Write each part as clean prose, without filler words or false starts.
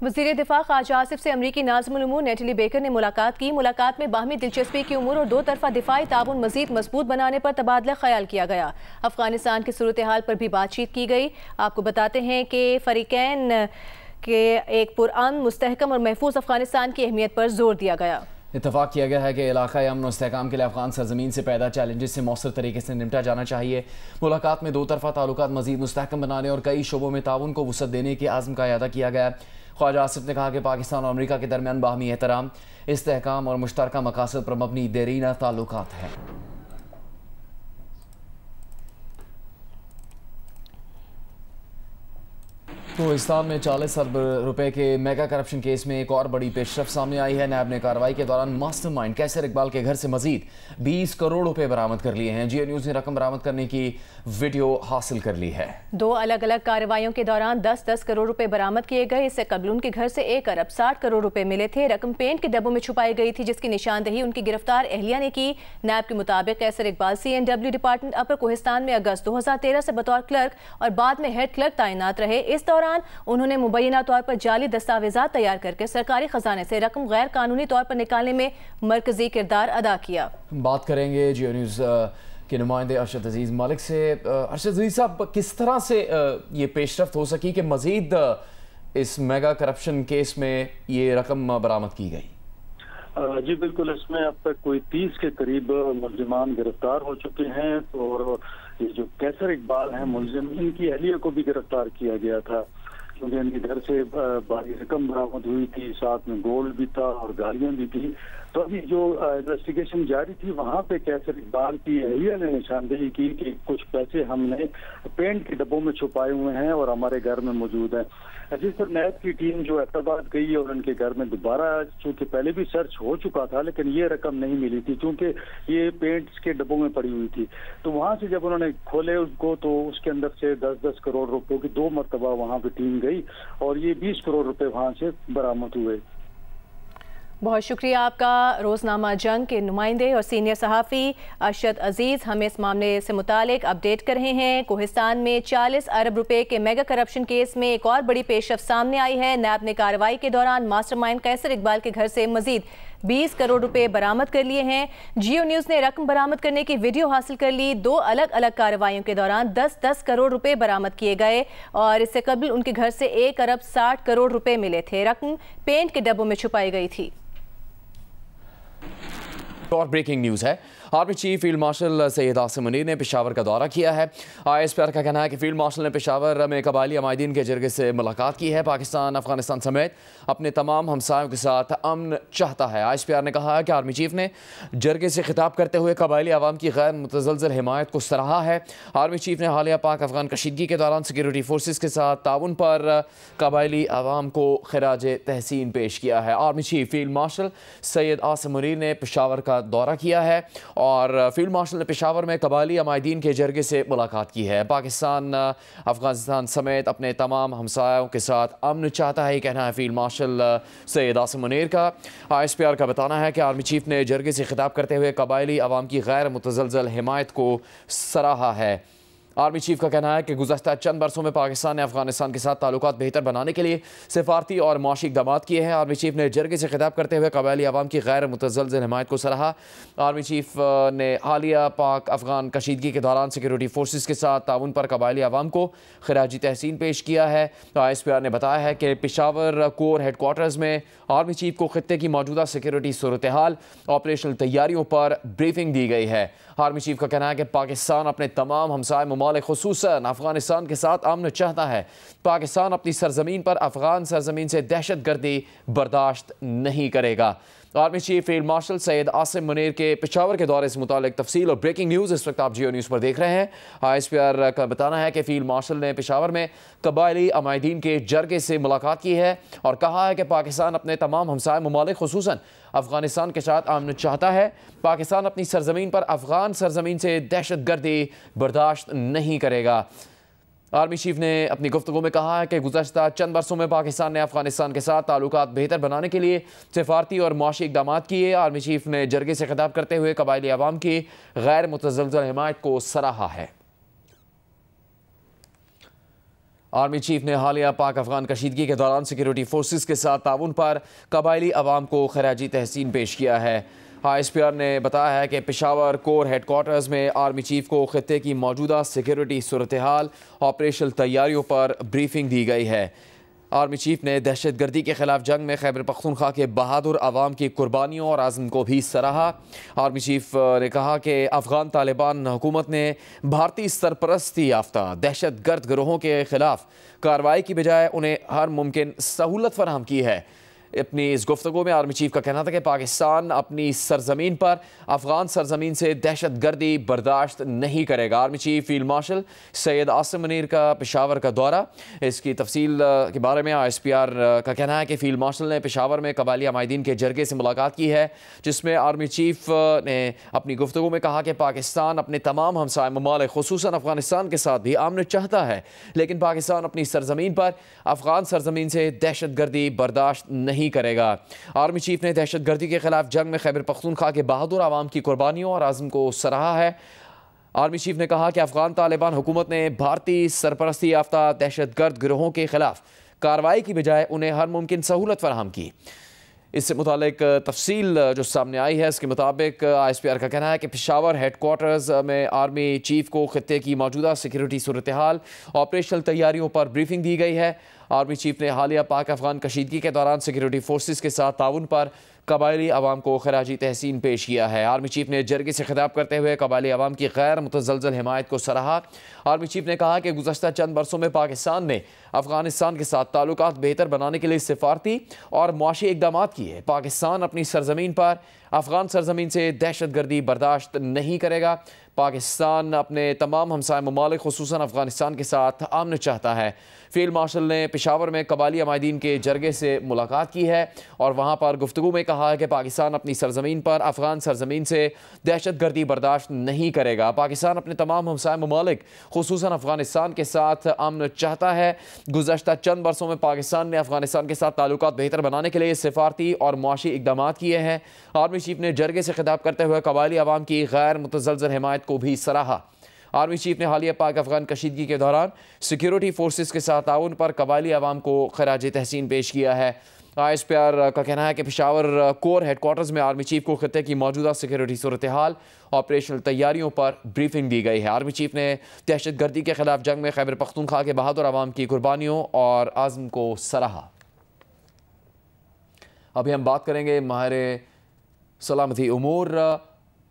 वज़ीर दिफा ख्वाजा आसिफ से अमरीकी नाज़िमुल उमूर नेटली बेकर ने मुलाकात की। मुलाकात में बाहमी दिलचस्पी की उमूर और दो तरफा दिफाई ताउन मज़ीद मजबूत बनाने पर तबादला ख्याल किया गया। अफगानिस्तान की सूरत हाल पर भी बातचीत की गई। आपको बताते हैं कि फ़रीक़ैन के एक पुरअमन, मुस्तहकम और महफूज अफगानिस्तान की अहमियत पर जोर दिया गया। इत्तफाक किया गया है कि इलाक़ाई अमन और इस्तेहकाम के लिए अफगान सरजमीन से पैदा चैलेंजेस से मौसर तरीके से निपटा जाना चाहिए। मुलाकात में दो तरफा ताल्लुकात मज़ीद मुस्तहकम बनाने और कई शोबों में ताउन को वुसअत देने के आज़म का अदा किया गया। ख्वाजा आसिफ ने कहा कि पाकिस्तान और अमरीका के दरमियान बाहमी एहतराम, इस्तेहकाम और मुश्तरका मकासद पर मबनी देरीना ताल्लुकात हैं। कोहिस्तान में 40 अरब रुपए के मेगा करप्शन केस में एक और बड़ी पेशरफ सामने आई है। नैब ने कार्रवाई के दौरान मास्टरमाइंड कैसर इकबाल के घर से मजीद 20 करोड़ रुपए बरामद कर लिए हैं। जियो न्यूज़ ने रकम बरामद करने की वीडियो हासिल कर ली है। दो अलग अलग कार्रवाइयों के दौरान 10-10 करोड़ रुपए बरामद किए गए। इससे कबल उनके घर से 1 अरब 60 करोड़ रुपए मिले थे। रकम पेंट के डब्बों में छुपाई गई थी, जिसकी निशानदही उनकी गिरफ्तार एहलिया ने की। नैब के मुताबिक कैसर इकबाल CNW डिपार्टमेंट अपर कोहिस्तान में अगस्त 2013 से बतौर क्लर्क और बाद में हेड क्लर्क तैनात रहे। इस दौरान उन्होंने मुबैना तौर पर जाली दस्तावेजात तैयार करके सरकारी खजाने से रकम गैर कानूनी तौर पर निकालने में मरकजी किरदार अदा किया। बात करेंगे जियो न्यूज़ के नुमाइंदे अरशद अजीज मलिक से। अरशद अजीज साहब, किस तरह से ये पेशरफ्त हो सकी कि मजीद इस मेगा करप्शन केस में ये रकम बरामद की गई? जी बिल्कुल, इसमें अब तक कोई 30 के करीब मुलजिमान गिरफ्तार हो चुके हैं और ये जो कैसर इकबाल हैं मुलजिम, इनकी अहलिया को भी गिरफ्तार किया गया था, क्योंकि इनके घर से भारी रकम बरामद हुई थी, साथ में गोल्ड भी था और गाड़ियां भी थी। तो अभी जो इन्वेस्टिगेशन जारी थी वहां पे कैसर इकबाल की अहलिया ने निशानदेही की कि कुछ पैसे हमने पेंट के डब्बों में छुपाए हुए हैं और हमारे घर में मौजूद हैं। जिस पर नैब की टीम जो हैदराबाद गई और उनके घर में दोबारा, चूंकि पहले भी सर्च हो चुका था लेकिन ये रकम नहीं मिली थी, क्योंकि ये पेंट्स के डब्बों में पड़ी हुई थी। तो वहां से जब उन्होंने खोले उसको तो उसके अंदर से 10-10 करोड़ रुपए की 2 मरतबा वहां पे टीम गई और ये 20 करोड़ रुपए वहां से बरामद हुए। बहुत शुक्रिया आपका। रोजनामा जंग के नुमाइंदे और सीनियर सहाफ़ी अरशद अजीज हमें इस मामले से मुतालिक अपडेट कर रहे हैं। कोहिस्तान में 40 अरब रुपए के मेगा करप्शन केस में एक और बड़ी पेशरफ्त सामने आई है। नैब ने कार्रवाई के दौरान मास्टरमाइंड कैसर इकबाल के घर से मजीद 20 करोड़ रुपए बरामद कर लिए हैं। जियो न्यूज़ ने रकम बरामद करने की वीडियो हासिल कर ली। दो अलग अलग कार्रवाइयों के दौरान 10-10 करोड़ रुपए बरामद किए गए और इससे कबल उनके घर से 1 अरब 60 करोड़ रुपए मिले थे। रकम पेंट के डब्बों में छुपाई गई थी। और ब्रेकिंग न्यूज़ है, army chief field marshal Syed Asim Munir ने पेशावर का दौरा किया है। ISPR का कहना है कि फील्ड मार्शल ने पेशावर में कबायली अमायदीन के जरिए से मुलाकात की है। पाकिस्तान अफगानिस्तान समेत अपने तमाम हमसायों के साथ अमन चाहता है। ISPR ने कहा है कि आर्मी चीफ ने जरगे से खिताब करते हुए कबायली आवाम की गैर मुतज़लज़ल हिमायत को सराहा है। आर्मी चीफ ने हालिया पाक अफगान कशीदगी के दौरान सिक्योरिटी फोर्सेस के साथ ताउन पर कबायली आवाम को खिराज तहसीन पेश किया है। Army chief field marshal Syed Asim Munir ने पेशावर का दौरा किया है और फील्ड मार्शल ने पेशावर में कबायली अमायदीन के जरगे से मुलाकात की है। पाकिस्तान अफगानिस्तान समेत अपने तमाम हमसायों के साथ अमन चाहता है, कहना है फील्ड मार्शल सैयद आसिम मुनीर का। ISPR का बताना है कि आर्मी चीफ ने जरगे से खिताब करते हुए कबायली अवाम की गैर मुतज़लज़ल हिमायत को सराहा है। आर्मी चीफ का कहना है कि गुज़श्ता चंद बरसों में पाकिस्तान ने अफगानिस्तान के साथ ताल्लुकात बेहतर बनाने के लिए सिफारती और माशी इक़दामात किए हैं। आर्मी चीफ ने जरगे से खिताब करते हुए कबायली आवाम की गैर मुतज़लज़ल हिमायत को सराहा। आर्मी चीफ ने हालिया पाक अफगान कशीदगी के दौरान सिक्योरिटी फोर्सेस के साथ ताउन पर कबायली आवाम को खिराजी तहसीन पेश किया है। ISPR ने बताया है कि पेशावर कोर हेडक्वार्टर्स में आर्मी चीफ को खित्ते की मौजूदा सिक्योरिटी सूरत हाल, ऑपरेशनल तैयारियों पर ब्रीफिंग दी गई है। आर्मी चीफ का कहना है कि पाकिस्तान अपने तमाम हमसाय ममालिक खुसूसन अफगानिस्तान के साथ अमन चाहता है। पाकिस्तान अपनी सरजमीन पर अफगान सरजमीन से दहशत गर्दी बर्दाश्त नहीं करेगा। Army chief field marshal Syed Asim Munir के पेशावर के दौरे से मुतालिक तफसील और ब्रेकिंग न्यूज़ इस वक्त आप जियो न्यूज़ पर देख रहे हैं। ISPR का बताना है कि फील्ड मार्शल ने पेशावर में कबायली अमायदीन के जरगे से मुलाकात की है और कहा है कि पाकिस्तान अपने तमाम हमसाय ममालिक खुसूसन अफगानिस्तान के साथ अमन चाहता है। पाकिस्तान अपनी सरजमीन पर अफगान सरजमीन से दहशत गर्दी बर्दाश्त नहीं करेगा। आर्मी चीफ ने अपनी गुफ्तगू में कहा है कि गुज़श्ता चंद बरसों में पाकिस्तान ने अफगानिस्तान के साथ ताल्लुकात बेहतर बनाने के लिए सिफारती और माशी इक़दामात किए। आर्मी चीफ ने जरगे से खिताब करते हुए कबायली आवाम की गैर मुतज़लज़ल हिमायत को सराहा है। आर्मी चीफ ने हालिया पाक अफगान कशीदगी के दौरान सिक्योरिटी फोर्सेस के साथ ताउन पर कबायली अवाम को खराजी तहसीन पेश किया है। ISPR ने बताया है कि पेशावर कोर हेडक्वार्टर्स में आर्मी चीफ को खित्ते की मौजूदा सिक्योरिटी सूरत हाल, ऑपरेशनल तैयारियों पर ब्रीफिंग दी गई है। आर्मी चीफ ने दहशत गर्दी के खिलाफ जंग में खैबर पख्तूनख्वा के बहादुर अवाम की कुर्बानियों और आज़म को भी सराहा। आर्मी चीफ ने कहा कि अफगान तालिबान हुकूमत ने भारतीय सरपरस्ती याफ्ता दहशत गर्द गिरोहों के खिलाफ कार्रवाई की बजाय उन्हें हर मुमकिन सहूलत फराहम की है। अपनी इस गुफ्तगू में आर्मी चीफ का कहना था कि पाकिस्तान अपनी सरजमीन पर अफगान सरजमीन से दहशत गर्दी बर्दाश्त नहीं करेगा। Army chief field marshal Syed Asim Munir का पेशावर का दौरा, इसकी तफसील के बारे में ISPR का कहना है कि फील्ड मार्शल ने पेशावर में कबायली अमायदीन के जरगे से मुलाकात की है, जिसमें आर्मी चीफ ने अपनी गुफ्तगू में कहा कि पाकिस्तान अपने तमाम हमसाय ममालिक खुसूसन अफगानिस्तान के साथ भी आमन चाहता है, लेकिन पाकिस्तान अपनी सरजमीन पर अफगान सरजमीन से दहशत गर्दी बर्दाश्त नहीं करेगा। आर्मी चीफ ने दहशत गर्दी के खिलाफ जंग में खैबर पख्तूनख्वा के बहादुर आवाम की कुर्बानियों और आज़म को सराहा है। आर्मी चीफ ने कहा कि अफगान तालिबान हुकूमत ने भारतीय सरपरस्ती याफ्ता दहशत गर्द गिरोहों के खिलाफ कार्रवाई की बजाय उन्हें हर मुमकिन सहूलत फराहम की। इससे मुतालिक तफसील जो सामने आई है, इसके मुताबिक ISPR का कहना है कि पेशावर हेडक्वार्टर्स में आर्मी चीफ को खित्ते की मौजूदा सिक्योरिटी सूरत हाल, ऑपरेशनल तैयारियों पर ब्रीफिंग दी गई है। आर्मी चीफ ने हालिया पाक अफगान कशीदगी के दौरान सिक्योरिटी फोर्सेस के साथ ताउन पर कबायली अवाम को खराजी तहसीन पेश किया है। आर्मी चीफ ने जरगे से खिताब करते हुए कबायली अवाम की गैर मुतज़लज़ल हिमायत को सराहा। आर्मी चीफ ने कहा कि गुज़श्ता चंद बरसों में पाकिस्तान ने अफगानिस्तान के साथ ताल्लुकात बेहतर बनाने के लिए सिफारती और मुआशी इक़दामात किए। पाकिस्तान अपनी सरजमीन पर अफगान सरजमीन से दहशत गर्दी बर्दाश्त नहीं करेगा। पाकिस्तान अपने तमाम हमसाय ममालिक खुसूसन अफगानिस्तान के साथ आमन चाहता है। फील्ड मार्शल ने पेशावर में कबायली अमायदीन के जरगे से मुलाकात की है और वहाँ पर गुफ्तगू में कहा है कि पाकिस्तान अपनी सरजमीन पर अफगान सरजमीन से दहशत गर्दी बर्दाश्त नहीं करेगा। पाकिस्तान अपने तमाम हमसाय ममालिक खुसूसन अफगानिस्तान के साथ आमन चाहता है। गुज़श्ता चंद बरसों में पाकिस्तान ने अफगानिस्तान के साथ ताल्लुकात बेहतर बनाने के लिए सिफारती और मुआशी इक़दामात किए हैं। आर्मी चीफ ने जरगे से खिताब करते हुए कबायली अवाम की गैर मुतज़लज़ल हिमायत को भी सराहा। आर्मी चीफ ने हालिया पाक अफगान कशीदगी के दौरान सिक्योरिटी फोर्सेस के साथ ताउन पर कबायली अवाम को खराज तहसीन पेश किया है। ISPR का कहना है कि पेशावर कोर हेडक्वार्टर्स में आर्मी चीफ को खित्ते की मौजूदा सिक्योरिटी सूरत हाल, ऑपरेशनल तैयारियों पर ब्रीफिंग दी गई है। आर्मी चीफ ने दहशत गर्दी के खिलाफ जंग में खैबर पख्तूनख्वा के बहादुर अवाम की कुर्बानियों और आज़म को सराहा। अभी हम बात करेंगे माहिर सलामती उमूर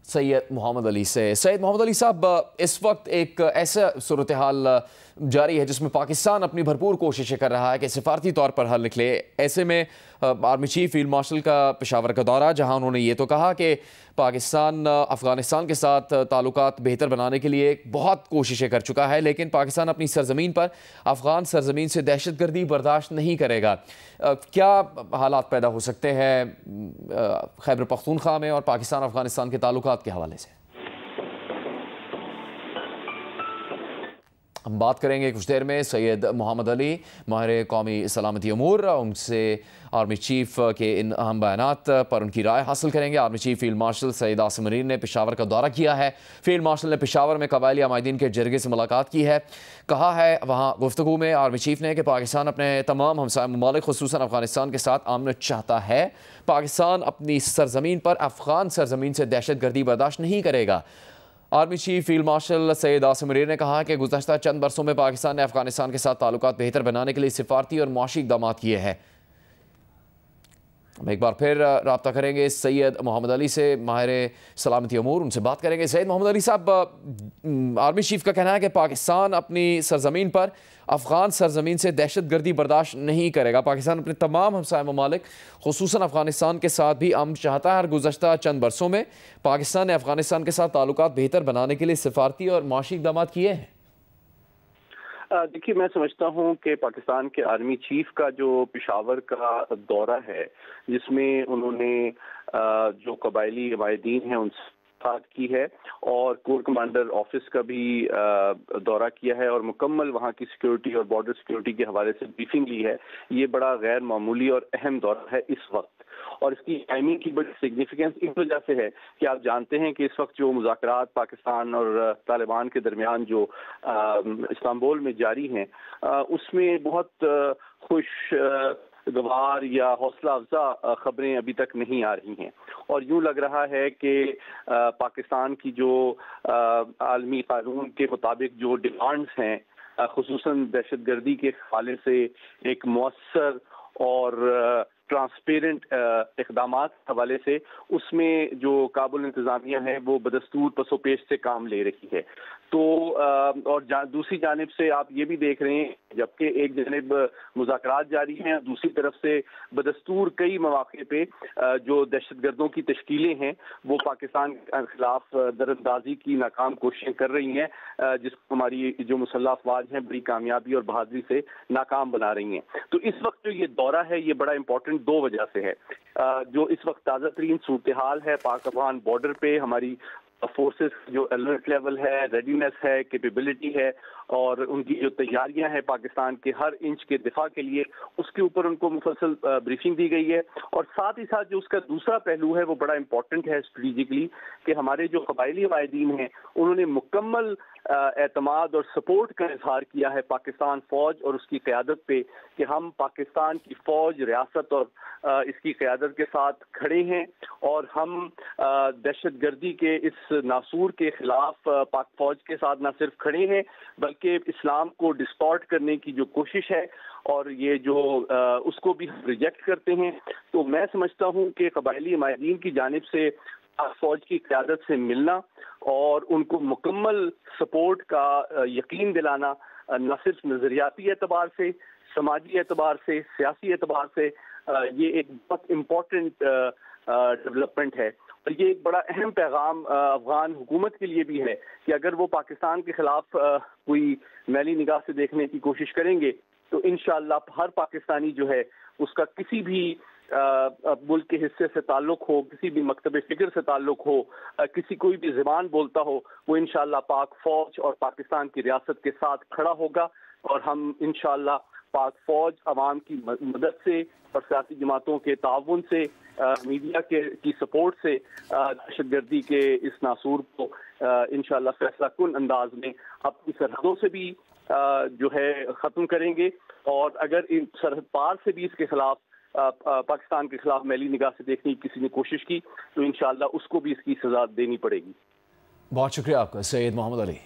सैयद मोहम्मद अली से। सैयद मोहम्मद अली साहब, इस वक्त एक ऐसा सूरत हाल जारी है जिसमें पाकिस्तान अपनी भरपूर कोशिशें कर रहा है कि सिफारती तौर पर हल निकले। ऐसे में आर्मी चीफ फील्ड मार्शल का पेशावर का दौरा, जहां उन्होंने ये तो कहा कि पाकिस्तान अफगानिस्तान के साथ ताल्लुकात बेहतर बनाने के लिए बहुत कोशिशें कर चुका है, लेकिन पाकिस्तान अपनी सरजमीन पर अफगान सरजमीन से दहशत गर्दी बर्दाश्त नहीं करेगा। क्या हालात पैदा हो सकते हैं खैबर पख्तूनख्वा में और पाकिस्तान अफगानिस्तान के ताल्लुकात के हवाले से? हम बात करेंगे कुछ देर में सैयद मोहम्मद अली माहिर कौमी सलामती उमूर, उनसे आर्मी चीफ के इन अहम बयानात पर उनकी राय हासिल करेंगे। Army chief field marshal Syed Asim Munir ने पेशावर का दौरा किया है। फील्ड मार्शल ने पेशावर में कबायली अमायदीन के जरगे से मुलाकात की है। कहा है वहाँ गुफ्तगू में आर्मी चीफ ने कि पाकिस्तान अपने तमाम हमसाय ममालिक खुसूसन अफगानिस्तान के साथ आमन चाहता है। पाकिस्तान अपनी सरजमीन पर अफगान सरजमीन से दहशत गर्दी बर्दाश्त नहीं करेगा। Army chief field marshal Syed Asim Munir ने कहा कि गुज़श्ता चंद बरसों में पाकिस्तान ने अफगानिस्तान के साथ ताल्लुकात बेहतर बनाने के लिए सिफारती और मुआशी इक़दामात किए हैं। हम एक बार फिर रब्ता करेंगे सैयद मोहम्मद अली से, माहिर सलामती उमूर, उनसे बात करेंगे। सैयद मोहम्मद अली साहब, आर्मी चीफ का कहना है कि पाकिस्तान अपनी सरजमीन पर अफगान सरजमीन से दहशत गर्दी बर्दाश्त नहीं करेगा। पाकिस्तान अपने तमाम हमसाय ममालिक खुसूसन अफगानिस्तान के साथ भी अमन चाहता है। और गुज़श्ता चंद बरसों में पाकिस्तान ने अफगानिस्तान के साथ ताल्लुकात बेहतर बनाने के लिए सिफारती और मुआशी इक़दामात किए हैं। देखिए, मैं समझता हूं कि पाकिस्तान के आर्मी चीफ का जो पेशावर का दौरा है, जिसमें उन्होंने जो कबायली अमायदीन हैं उनसे मुलाकात की है और कोर कमांडर ऑफिस का भी दौरा किया है और मुकम्मल वहाँ की सिक्योरिटी और बॉर्डर सिक्योरिटी के हवाले से ब्रीफिंग ली है। ये बड़ा गैर मामूली और अहम दौरा है इस वक्त, और इसकी टाइमिंग की बड़ी सिग्निफिकेंस इस वजह से है कि आप जानते हैं कि इस वक्त जो मुज़ाकरात पाकिस्तान और तालिबान के दरमियान जो इस्तांबुल में जारी हैं, उसमें बहुत खुशगवार या हौसला अफजा खबरें अभी तक नहीं आ रही हैं। और यूं लग रहा है कि पाकिस्तान की जो आलमी कानून के मुताबिक जो डिमांड्स हैं, खुसूसन दहशतगर्दी के हवाले से एक मौसर और ट्रांसपेरेंट इक़दामात के हवाले से, उसमें जो काबुल इंतज़ामिया है वो बदस्तूर पसोपेश से काम ले रही है। तो और दूसरी जानिब से आप ये भी देख रहे हैं, जबकि एक जानिब मुज़ाकरात जारी हैं, दूसरी तरफ से बदस्तूर कई मौक़े पे जो दहशतगर्दों की तश्कीलें हैं वो पाकिस्तान के खिलाफ दरअंदाजी की नाकाम कोशिशें कर रही हैं, जिसको हमारी जो मुसल्लह अफवाज हैं बड़ी कामयाबी और बहादुरी से नाकाम बना रही हैं। तो इस वक्त जो ये दौरा है ये बड़ा इंपॉर्टेंट दो वजह से है। जो इस वक्त ताज़ा तरीन सूरत हाल है पाक अफगान बॉर्डर पे, हमारी फोर्सेस जो अलर्ट लेवल है, रेडीनेस है, कैपेबिलिटी है और उनकी जो तैयारियां हैं पाकिस्तान के हर इंच के दिफा के लिए, उसके ऊपर उनको मुफस्सल ब्रीफिंग दी गई है। और साथ ही साथ जो उसका दूसरा पहलू है वो बड़ा इंपॉर्टेंट है स्ट्रेटेजिकली, कि हमारे जो कबायली माहिदीन हैं उन्होंने मुकम्मल एतमाद और सपोर्ट का इजहार किया है पाकिस्तान फौज और उसकी क़यादत पे, कि हम पाकिस्तान की फौज, रियासत और इसकी क़यादत के साथ खड़े हैं और हम दहशतगर्दी के इस नासूर के खिलाफ पाक फौज के साथ न सिर्फ खड़े हैं बल्कि इस्लाम को डिस्टॉर्ट करने की जो कोशिश है और ये जो उसको भी रिजेक्ट करते हैं। तो मैं समझता हूँ कि कबायली माहिदीन की जानिब से फौज की क़यादत से मिलना और उनको मुकम्मल सपोर्ट का यकीन दिलाना, न सिर्फ नज़रियाती एतबार से, समाजी एतबार से, सियासी एतबार से, ये एक बहुत इम्पोर्टेंट डेवलपमेंट है। और ये एक बड़ा अहम पैगाम अफगान हुकूमत के लिए भी है कि अगर वो पाकिस्तान के खिलाफ कोई मैली निगाह से देखने की कोशिश करेंगे तो इंशाअल्लाह हर पाकिस्तानी जो है उसका किसी भी मुल्क के हिस्से से ताल्लुक हो, किसी भी मकतब फिक्र से ताल्लुक हो, किसी कोई भी ज़बान बोलता हो, वो इंशाअल्लाह पाक फौज और पाकिस्तान की रियासत के साथ खड़ा होगा। और हम इंशाअल्लाह पाक फौज अवाम की मदद से और सियासी जमातों के ताउन से, मीडिया की सपोर्ट से दहशतगर्दी के इस नासूर को इंशाअल्लाह फैसला कुन अंदाज में अपनी सरहदों से भी जो है ख़त्म करेंगे। और अगर इन सरहद पार से भी इसके खिलाफ पाकिस्तान के खिलाफ मैली निगाह से देखने की किसी ने कोशिश की तो इंशाअल्लाह उसको भी इसकी सजा देनी पड़ेगी। बहुत शुक्रिया आपका सैयद मोहम्मद अली।